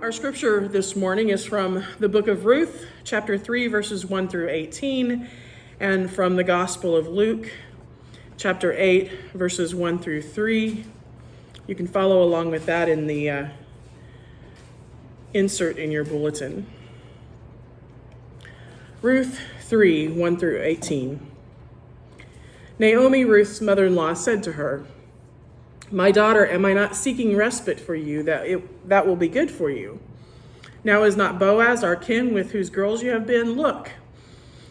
Our scripture this morning is from the book of Ruth, chapter 3, verses 1 through 18, and from the Gospel of Luke, chapter 8, verses 1 through 3. You can follow along with that in the insert in your bulletin. Ruth 3, 1 through 18. Naomi, Ruth's mother-in-law, said to her, "My daughter, am I not seeking respite for you that will be good for you? Now is not Boaz our kin with whose girls you have been? Look,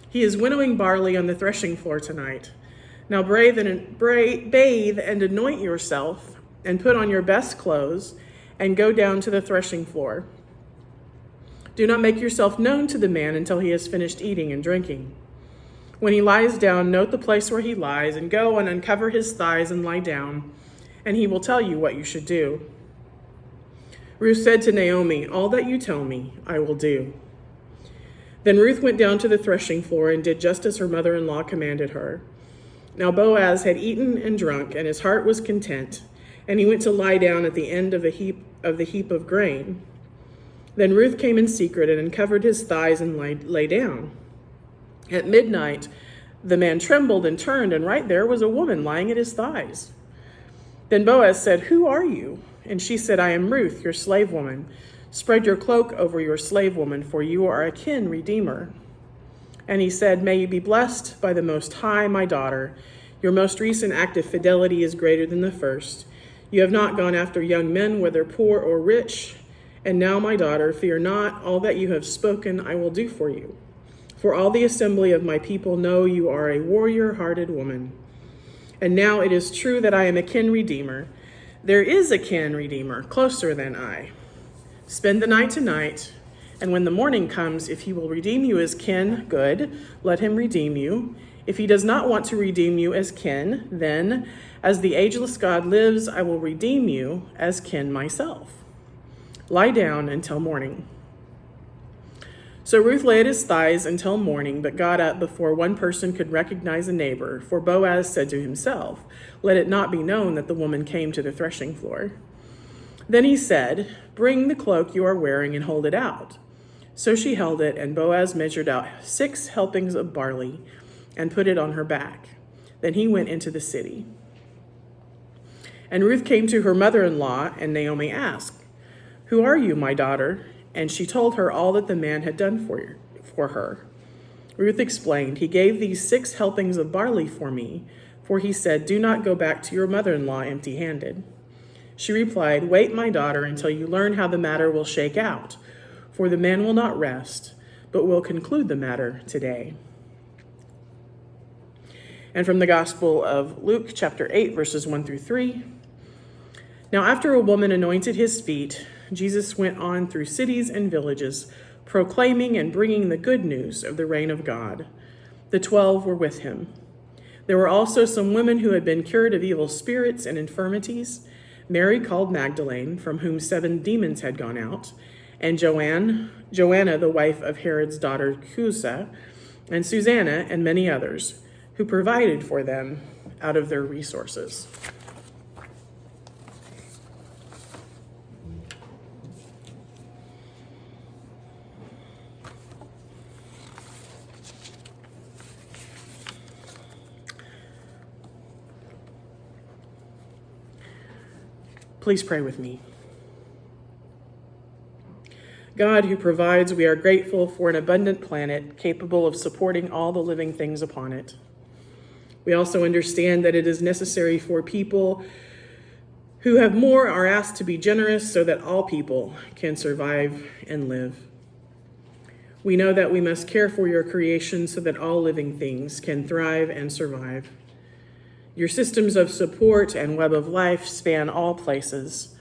he is winnowing barley on the threshing floor tonight. Now bathe and anoint yourself and put on your best clothes and go down to the threshing floor. Do not make yourself known to the man until he has finished eating and drinking. When he lies down, note the place where he lies and go and uncover his thighs and lie down, and he will tell you what you should do." Ruth said to Naomi, "All that you tell me, I will do." Then Ruth went down to the threshing floor and did just as her mother-in-law commanded her. Now Boaz had eaten and drunk, and his heart was content, and he went to lie down at the end of the heap of grain. Then Ruth came in secret and uncovered his thighs and lay down. At midnight, the man trembled and turned, and right there was a woman lying at his thighs. Then Boaz said, "Who are you?" And she said, "I am Ruth, your slave woman. Spread your cloak over your slave woman, for you are a kin redeemer." And he said, "May you be blessed by the Most High, my daughter. Your most recent act of fidelity is greater than the first. You have not gone after young men, whether poor or rich. And now, my daughter, fear not. All that you have spoken I will do for you. For all the assembly of my people know you are a warrior-hearted woman. And now it is true that I am a kin redeemer. There is a kin redeemer closer than I. Spend the night tonight, and when the morning comes, if he will redeem you as kin, good, let him redeem you. If he does not want to redeem you as kin, then, as the ageless God lives, I will redeem you as kin myself. Lie down until morning." So Ruth lay at his thighs until morning, but got up before one person could recognize a neighbor, for Boaz said to himself, "Let it not be known that the woman came to the threshing floor." Then he said, "Bring the cloak you are wearing and hold it out." So she held it, and Boaz measured out 6 helpings of barley and put it on her back. Then he went into the city. And Ruth came to her mother-in-law, and Naomi asked, "Who are you, my daughter?" And she told her all that the man had done for her. Ruth explained, "He gave these 6 helpings of barley for me, for he said, 'Do not go back to your mother-in-law empty-handed.'" She replied, "Wait, my daughter, until you learn how the matter will shake out, for the man will not rest, but will conclude the matter today." And from the Gospel of Luke, chapter 8, verses 1 through 3. Now after a woman anointed his feet, Jesus went on through cities and villages, proclaiming and bringing the good news of the reign of God. The 12 were with him. There were also some women who had been cured of evil spirits and infirmities: Mary called Magdalene, from whom 7 demons had gone out, and Joanna, the wife of Herod's daughter Chuza, and Susanna, and many others, who provided for them out of their resources. Please pray with me. God, who provides, we are grateful for an abundant planet capable of supporting all the living things upon it. We also understand that it is necessary for people who have more are asked to be generous so that all people can survive and live. We know that we must care for your creation so that all living things can thrive and survive. Your systems of support and web of life span all places.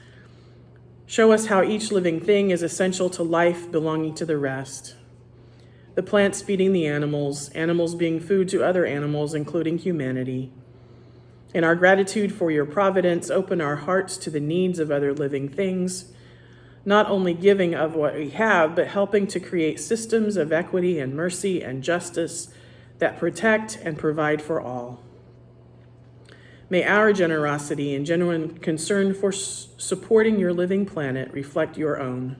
Show us how each living thing is essential to life belonging to the rest. The plants feeding the animals, animals being food to other animals, including humanity. In our gratitude for your providence, open our hearts to the needs of other living things, not only giving of what we have, but helping to create systems of equity and mercy and justice that protect and provide for all. May our generosity and genuine concern for supporting your living planet reflect your own.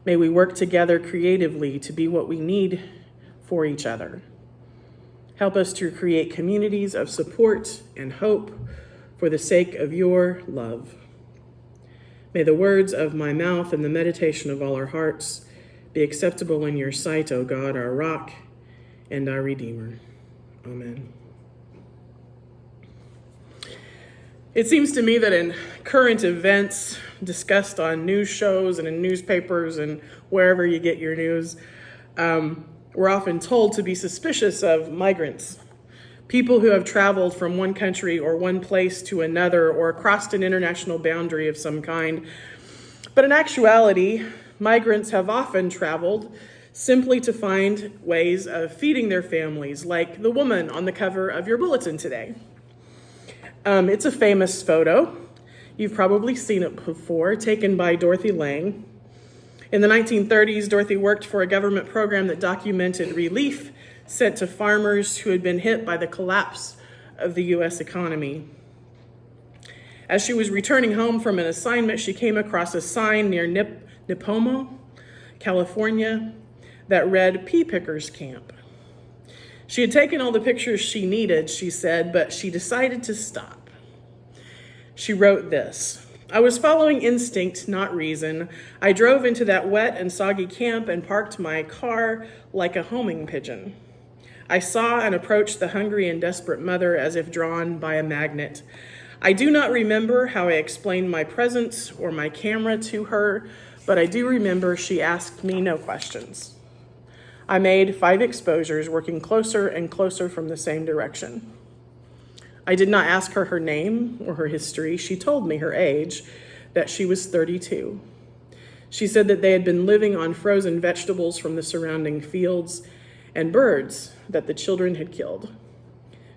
May we work together creatively to be what we need for each other. Help us to create communities of support and hope for the sake of your love. May the words of my mouth and the meditation of all our hearts be acceptable in your sight, O God, our rock and our Redeemer. Amen. It seems to me that in current events discussed on news shows and in newspapers and wherever you get your news, we're often told to be suspicious of migrants, people who have traveled from one country or one place to another or crossed an international boundary of some kind. But in actuality, migrants have often traveled simply to find ways of feeding their families, like the woman on the cover of your bulletin today. It's a famous photo. You've probably seen it before, taken by Dorothy Lang. In the 1930s, Dorothy worked for a government program that documented relief sent to farmers who had been hit by the collapse of the U.S. economy. As she was returning home from an assignment, she came across a sign near Nipomo, California, that read Pea Pickers Camp. She had taken all the pictures she needed, she said, but she decided to stop. She wrote this: I was following instinct, not reason. I drove into that wet and soggy camp and parked my car like a homing pigeon. I saw and approached the hungry and desperate mother as if drawn by a magnet. I do not remember how I explained my presence or my camera to her, but I do remember she asked me no questions. I made 5 exposures, working closer and closer from the same direction. I did not ask her her name or her history. She told me her age, that she was 32. She said that they had been living on frozen vegetables from the surrounding fields and birds that the children had killed.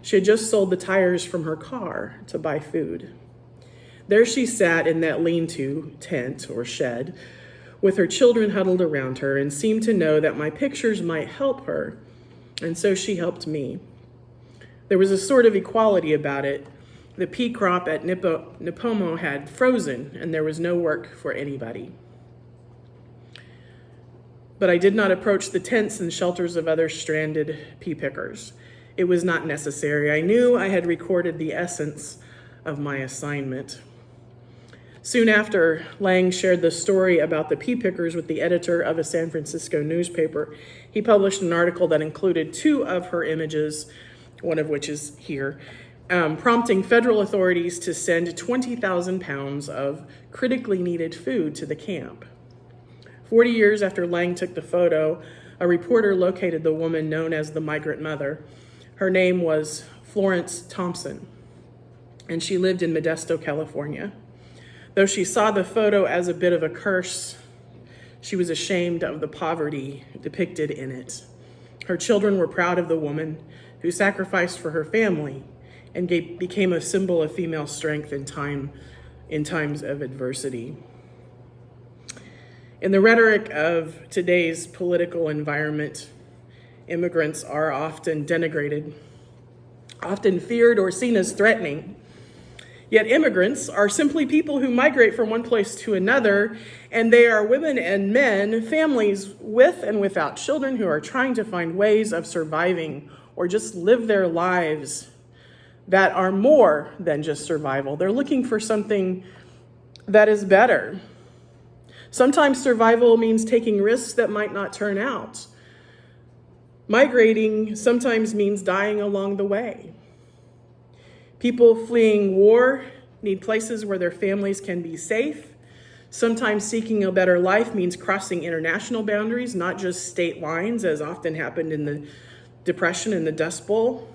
She had just sold the tires from her car to buy food. There she sat in that lean-to tent or shed with her children huddled around her and seemed to know that my pictures might help her, and so she helped me. There was a sort of equality about it. The pea crop at Nipomo had frozen, and there was no work for anybody. But I did not approach the tents and shelters of other stranded pea pickers. It was not necessary. I knew I had recorded the essence of my assignment. Soon after, Lang shared the story about the pea pickers with the editor of a San Francisco newspaper. He published an article that included 2 of her images, one of which is here, prompting federal authorities to send 20,000 pounds of critically needed food to the camp. 40 years after Lang took the photo, a reporter located the woman known as the migrant mother. Her name was Florence Thompson, and she lived in Modesto, California. Though she saw the photo as a bit of a curse, she was ashamed of the poverty depicted in it. Her children were proud of the woman who sacrificed for her family and became a symbol of female strength in times of adversity. In the rhetoric of today's political environment, immigrants are often denigrated, often feared or seen as threatening. Yet immigrants are simply people who migrate from one place to another, and they are women and men, families with and without children, who are trying to find ways of surviving or just live their lives that are more than just survival. They're looking for something that is better. Sometimes survival means taking risks that might not turn out. Migrating sometimes means dying along the way. People fleeing war need places where their families can be safe. Sometimes seeking a better life means crossing international boundaries, not just state lines, as often happened in the Depression and the Dust Bowl.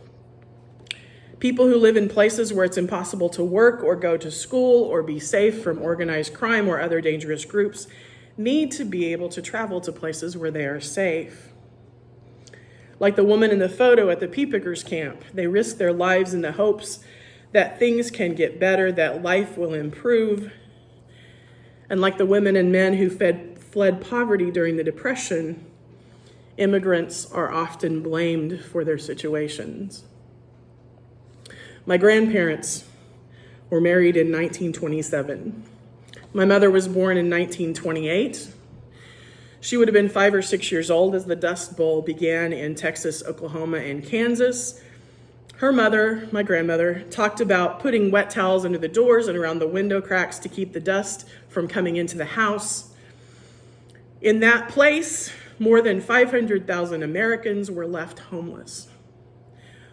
People who live in places where it's impossible to work or go to school or be safe from organized crime or other dangerous groups need to be able to travel to places where they are safe. Like the woman in the photo at the pea pickers camp, they risk their lives in the hopes that things can get better, that life will improve. And like the women and men who fled poverty during the Depression, immigrants are often blamed for their situations. My grandparents were married in 1927. My mother was born in 1928. She would have been 5 or 6 years old as the Dust Bowl began in Texas, Oklahoma, and Kansas. Her mother, my grandmother, talked about putting wet towels under the doors and around the window cracks to keep the dust from coming into the house. In that place, more than 500,000 Americans were left homeless.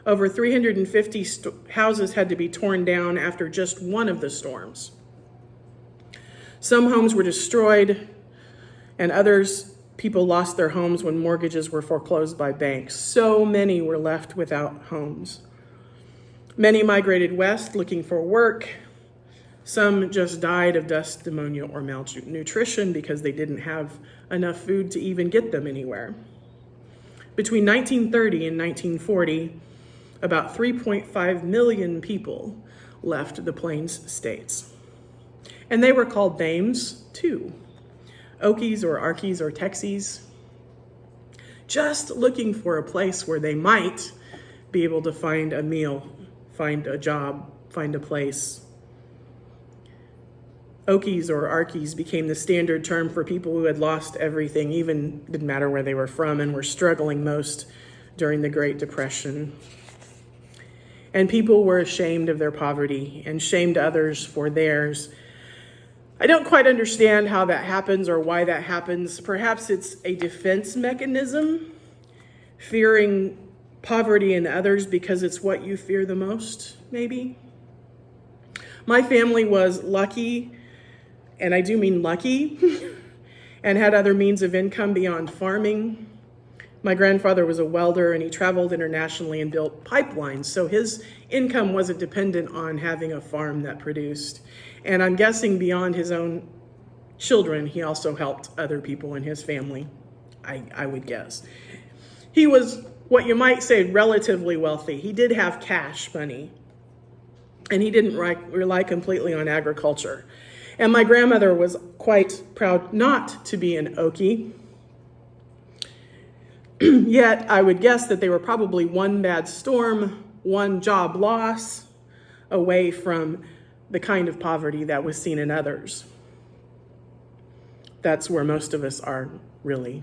Over 350 houses had to be torn down after just one of the storms. Some homes were destroyed, and people lost their homes when mortgages were foreclosed by banks. So many were left without homes. Many migrated west looking for work. Some just died of dust, pneumonia, or malnutrition because they didn't have enough food to even get them anywhere. Between 1930 and 1940, about 3.5 million people left the Plains states. And they were called names too. Okies or Arkies or Texies, just looking for a place where they might be able to find a meal, find a job, find a place. Okies or Arkies became the standard term for people who had lost everything, even didn't matter where they were from, and were struggling most during the Great Depression. And people were ashamed of their poverty and shamed others for theirs. I don't quite understand how that happens or why that happens. Perhaps it's a defense mechanism, fearing poverty in others because it's what you fear the most, maybe. My family was lucky, and I do mean lucky, and had other means of income beyond farming. My grandfather was a welder, and he traveled internationally and built pipelines, so his income wasn't dependent on having a farm that produced. And I'm guessing beyond his own children, he also helped other people in his family, I would guess. He was what you might say relatively wealthy. He did have cash money, and he didn't rely completely on agriculture. And my grandmother was quite proud not to be an Okie. Yet I would guess that they were probably one bad storm, one job loss away from the kind of poverty that was seen in others. That's where most of us are, really.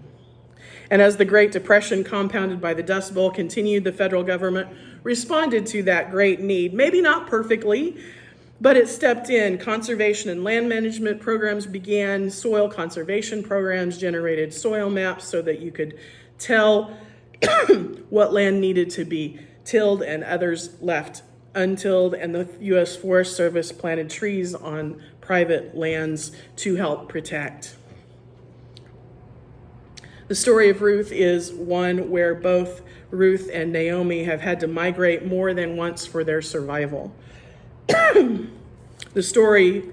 And as the Great Depression, compounded by the Dust Bowl, continued, the federal government responded to that great need. Maybe not perfectly, but it stepped in. Conservation and land management programs began. Soil conservation programs generated soil maps so that you could tell what land needed to be tilled and others left untilled, and the U.S. Forest Service planted trees on private lands to help protect. The story of Ruth is one where both Ruth and Naomi have had to migrate more than once for their survival. The story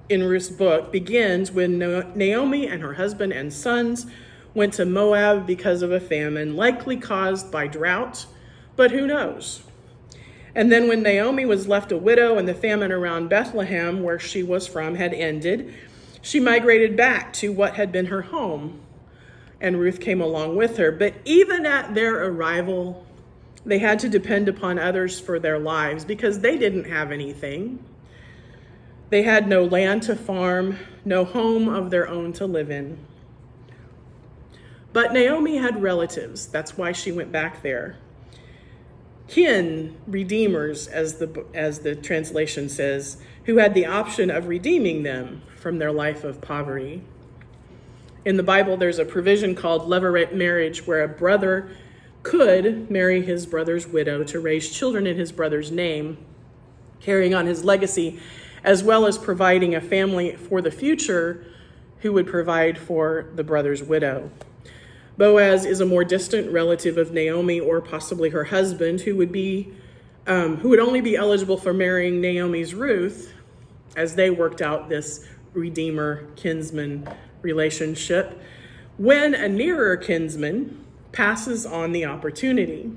in Ruth's book begins when Naomi and her husband and sons went to Moab because of a famine, likely caused by drought, but who knows? And then when Naomi was left a widow and the famine around Bethlehem, where she was from, had ended, she migrated back to what had been her home, and Ruth came along with her. But even at their arrival, they had to depend upon others for their lives because they didn't have anything. They had no land to farm, no home of their own to live in. But Naomi had relatives. That's why she went back there. Kin, redeemers, as the translation says, who had the option of redeeming them from their life of poverty. In the Bible, there's a provision called levirate marriage, where a brother could marry his brother's widow to raise children in his brother's name, carrying on his legacy, as well as providing a family for the future who would provide for the brother's widow. Boaz is a more distant relative of Naomi, or possibly her husband, who would only be eligible for marrying Naomi's Ruth, as they worked out this redeemer kinsman relationship, when a nearer kinsman passes on the opportunity.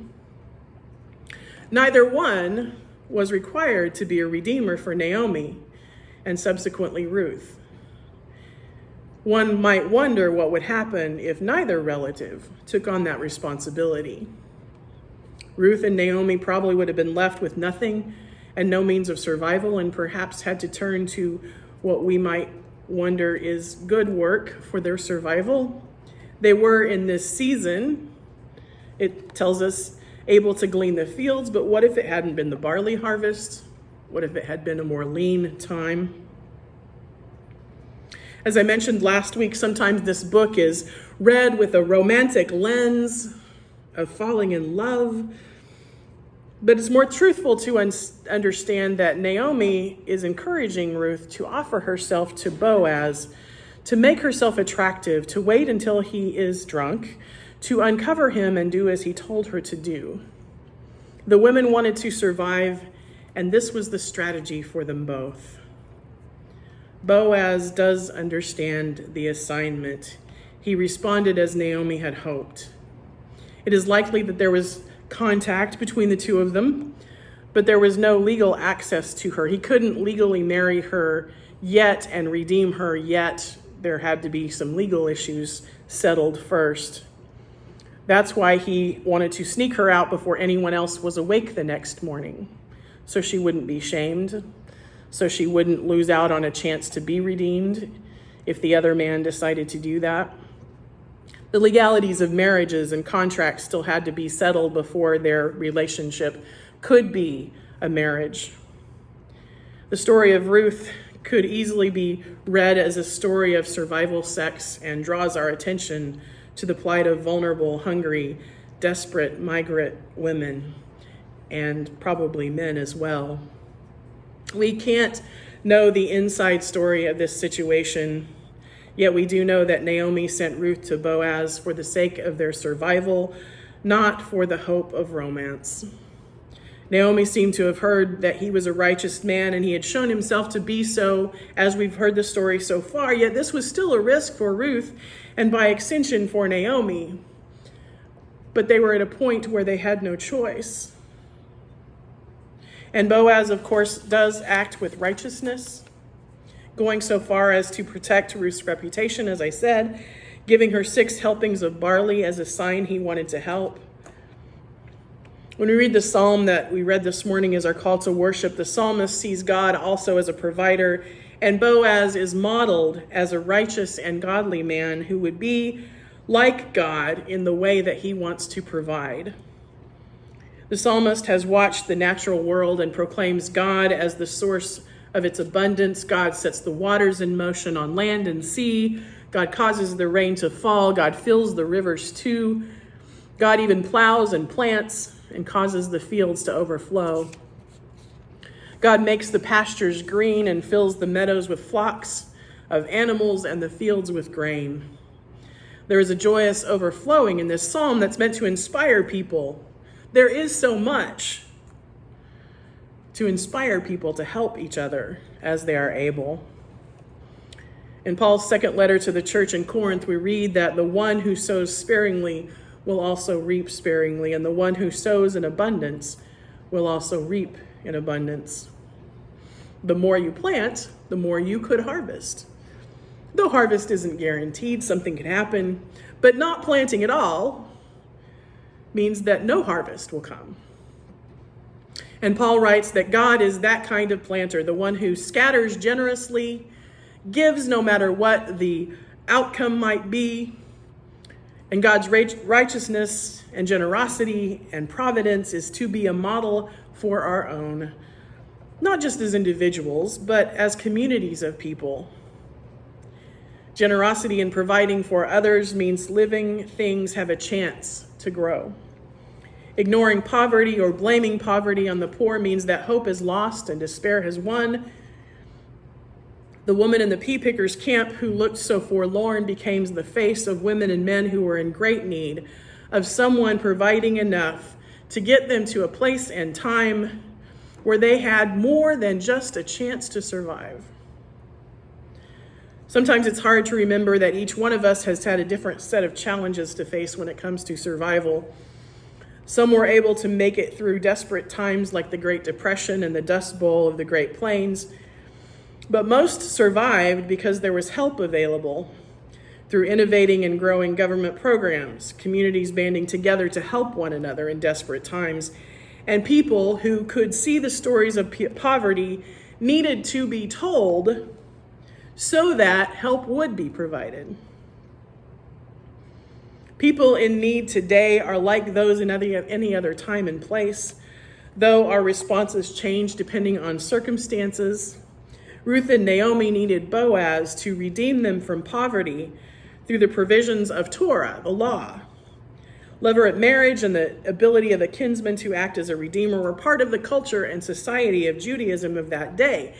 Neither one was required to be a redeemer for Naomi and subsequently Ruth. One might wonder what would happen if neither relative took on that responsibility. Ruth and Naomi probably would have been left with nothing and no means of survival, and perhaps had to turn to what we might wonder is good work for their survival, They were in this season, it tells us, able to glean the fields, but what if it hadn't been the barley harvest? What if it had been a more lean time? As I mentioned last week, sometimes this book is read with a romantic lens of falling in love, but it's more truthful to understand that Naomi is encouraging Ruth to offer herself to Boaz, to make herself attractive, to wait until he is drunk, to uncover him and do as he told her to do. The women wanted to survive, and this was the strategy for them both. Boaz does understand the assignment. He responded as Naomi had hoped. It is likely that there was contact between the two of them, but there was no legal access to her. He couldn't legally marry her yet and redeem her yet. There had to be some legal issues settled first. That's why he wanted to sneak her out before anyone else was awake the next morning, so she wouldn't be shamed, so she wouldn't lose out on a chance to be redeemed if the other man decided to do that. The legalities of marriages and contracts still had to be settled before their relationship could be a marriage. The story of Ruth could easily be read as a story of survival sex and draws our attention to the plight of vulnerable, hungry, desperate migrant women, and probably men as well. We can't know the inside story of this situation, yet we do know that Naomi sent Ruth to Boaz for the sake of their survival, not for the hope of romance. Naomi seemed to have heard that he was a righteous man, and he had shown himself to be so, as we've heard the story so far, yet this was still a risk for Ruth, and by extension for Naomi. But they were at a point where they had no choice. And Boaz, of course, does act with righteousness, going so far as to protect Ruth's reputation, as I said, giving her 6 helpings of barley as a sign he wanted to help. When we read the psalm that we read this morning as our call to worship, the psalmist sees God also as a provider, and Boaz is modeled as a righteous and godly man who would be like God in the way that he wants to provide. The psalmist has watched the natural world and proclaims God as the source of its abundance. God sets the waters in motion on land and sea. God causes the rain to fall. God fills the rivers too. God even plows and plants and causes the fields to overflow. God makes the pastures green and fills the meadows with flocks of animals and the fields with grain. There is a joyous overflowing in this psalm that's meant to inspire people. There is so much to inspire people to help each other as they are able. In Paul's second letter to the church in Corinth, we read that the one who sows sparingly will also reap sparingly, and the one who sows in abundance will also reap in abundance. The more you plant, the more you could harvest. Though harvest isn't guaranteed, something can happen, but not planting at all means that no harvest will come. And Paul writes that God is that kind of planter, the one who scatters generously, gives no matter what the outcome might be. And God's righteousness and generosity and providence is to be a model for our own, not just as individuals, but as communities of people. Generosity in providing for others means living things have a chance to grow. Ignoring poverty or blaming poverty on the poor means that hope is lost and despair has won. The woman in the pea pickers camp who looked so forlorn became the face of women and men who were in great need of someone providing enough to get them to a place and time where they had more than just a chance to survive. Sometimes it's hard to remember that each one of us has had a different set of challenges to face when it comes to survival. Some were able to make it through desperate times like the Great Depression and the Dust Bowl of the Great Plains, but most survived because there was help available through innovating and growing government programs, communities banding together to help one another in desperate times, and people who could see the stories of poverty needed to be told so that help would be provided. People in need today are like those in any other time and place, though our responses change depending on circumstances. Ruth and Naomi needed Boaz to redeem them from poverty through the provisions of Torah, the law. Levirate marriage and the ability of a kinsman to act as a redeemer were part of the culture and society of Judaism of that day.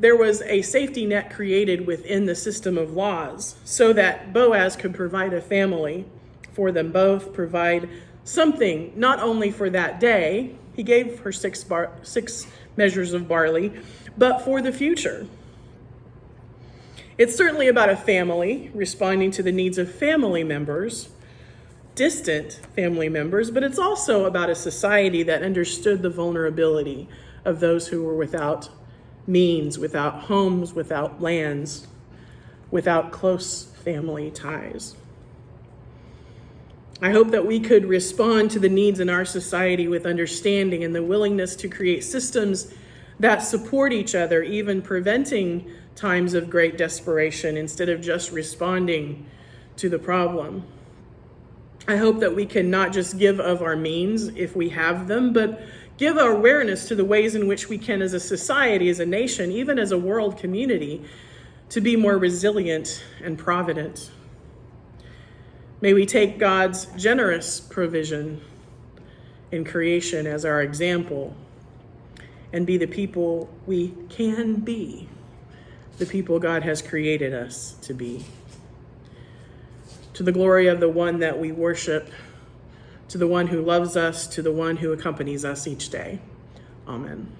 There was a safety net created within the system of laws so that Boaz could provide a family for them both, provide something not only for that day, he gave her 6 measures of barley, but for the future. It's certainly about a family responding to the needs of family members, distant family members, but it's also about a society that understood the vulnerability of those who were without means, without homes, without lands, without close family ties. I hope that we could respond to the needs in our society with understanding and the willingness to create systems that support each other, even preventing times of great desperation instead of just responding to the problem. I hope that we can not just give of our means if we have them, but give our awareness to the ways in which we can, as a society, as a nation, even as a world community, to be more resilient and provident. May we take God's generous provision in creation as our example and be the people we can be, the people God has created us to be. To the glory of the one that we worship, to the one who loves us, to the one who accompanies us each day. Amen.